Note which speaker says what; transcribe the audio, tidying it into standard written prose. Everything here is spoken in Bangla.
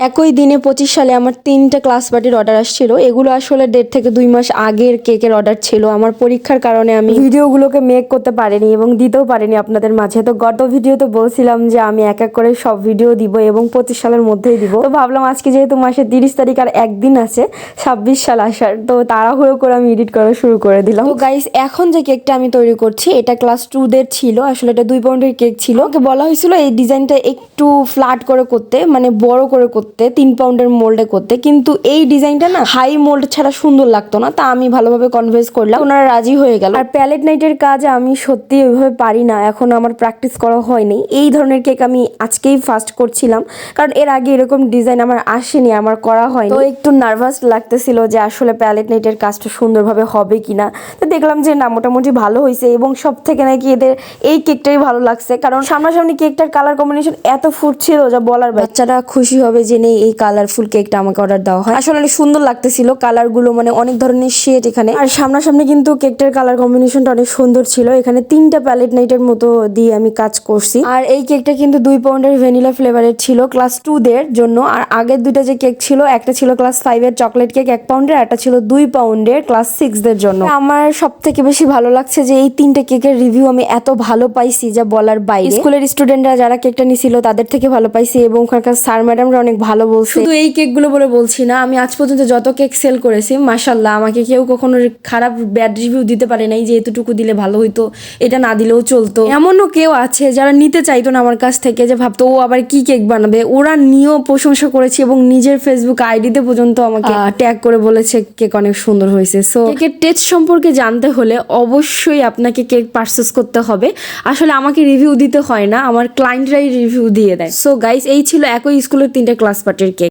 Speaker 1: একই দিনে 25 সালে আমার 3টা ক্লাস পার্টির অর্ডার আসছিল। এগুলো আসলে 1.5 থেকে 2 মাস আগের কেকের অর্ডার ছিল। আমার পরীক্ষার কারণে আমি ভিডিওগুলোকে মেক করতে পারিনি এবং দিতেও পারিনি আপনাদের মাঝে। তো গত ভিডিওতে বলছিলাম যে আমি এক এক করে সব ভিডিও দিব এবং 25 সালের মধ্যেই দিব। তো ভাবলাম আজকে যেহেতু মাসের 30 তারিখ আর একদিন আছে 26 সাল আসার, তো তাড়াহুড়ো করে আমি এডিট করা শুরু করে দিলাম। তো গাইস, এখন যে কেকটা আমি তৈরি করছি এটা ক্লাস 2 দের ছিল। আসলে এটা 2 পাউন্ডের কেক ছিল। ওকে বলা হয়েছিল এই ডিজাইনটা একটু ফ্ল্যাট করে করতে, মানে বড় করে করতে, 3 পাউন্ডের মোল্ডে করতে, কিন্তু এই ডিজাইনটা না হাই মোল্ড ছাড়া সুন্দর লাগতো না। তা আমি ভালোভাবে কনভিন্স করলাম, ওনারা রাজি হয়ে গেল। আর প্যালেট নাইটের কাজ আমি সত্যি ওইভাবে পারি না, এখন আমার প্র্যাকটিস করা হয়নি। এই ধরনের কেক আমি আজকেই ফার্স্ট করছিলাম, কারণ এর আগে এরকম ডিজাইন আমার আসেনি, আমার করা হয়নি। তো একটু নার্ভাস লাগতেছিল যে আসলে প্যালেট নাইটের কাজটা সুন্দরভাবে হবে কিনা। তো দেখলাম যে না, মোটামুটি ভালো হয়েছে এবং সব থেকে নাকি এদের এই কেকটাই ভালো লাগছে, কারণ সামনাসামনি কেকটার কালার কম্বিনেশন এত ফুটছিল যা বলার। বাচ্চারা খুশি হবে যে নেই এই কালারফুল কেকটা আমাকে অর্ডার দেওয়া হয়। আসলে অনেক সুন্দর লাগতেছিল কালারগুলো, মানে অনেক ধরনের শেড এখানে। আর সামনাসামনি কিন্তু কেকটার কালার কম্বিনেশনটা অনেক সুন্দর ছিল। এখানে 3টা প্যালেট নাইটের মতো দিয়ে আমি কাজ করছি। আর এই কেকটা কিন্তু 2 পাউন্ডের ভ্যানিলা ফ্লেভারের ছিল ক্লাস 2 দের জন্য। আর আগের দুইটা যে কেক ছিল, একটা ছিল ক্লাস 5 এর চকলেট কেক 1 পাউন্ডের, একটা ছিল 2 পাউন্ডের ক্লাস 6 দের জন্য। আমার সব থেকে বেশি ভালো লাগছে যে এই 3টে কেকের রিভিউ আমি এত ভালো পাইছি যা বলার বাইরে। স্কুলের স্টুডেন্টরা যারা কেকটা নিছিল তাদের থেকে ভালো পাইছি এবং ওখানকার স্যার ম্যাডামরা অনেক ভালো বলছে। শুধু এই কেকগুলো বলে বলছি না, আমি আজ পর্যন্ত যত কেক সেল করেছি মাশাআল্লাহ আমাকে কেউ কখনো খারাপ ব্যাড রিভিউ দিতে পারে নাই যে এতটুকু দিলে ভালো হইতো, এটা না দিলেও চলতো। এমনও কেউ আছে যারা নিতে চাইতো না আমার কাছ থেকে, যে ভাবতো ও আবার কি কেক বানাবে। ওরা নিয়েও প্রশংসা করেছে এবং নিজের ফেসবুক আইডিতে পর্যন্ত আমাকে ট্যাগ করে বলেছে কেক অনেক সুন্দর হয়েছে। সো কেকের টেস্ট সম্পর্কে জানতে হলে অবশ্যই আপনাকে কেক পারচেস করতে হবে। আসলে আমাকে রিভিউ দিতে হয় না, আমার ক্লায়েন্টরাই রিভিউ দিয়ে দেয়। সো গাইস, এই ছিল একই স্কুলের 3টে ক্লাস পার্টির কেক।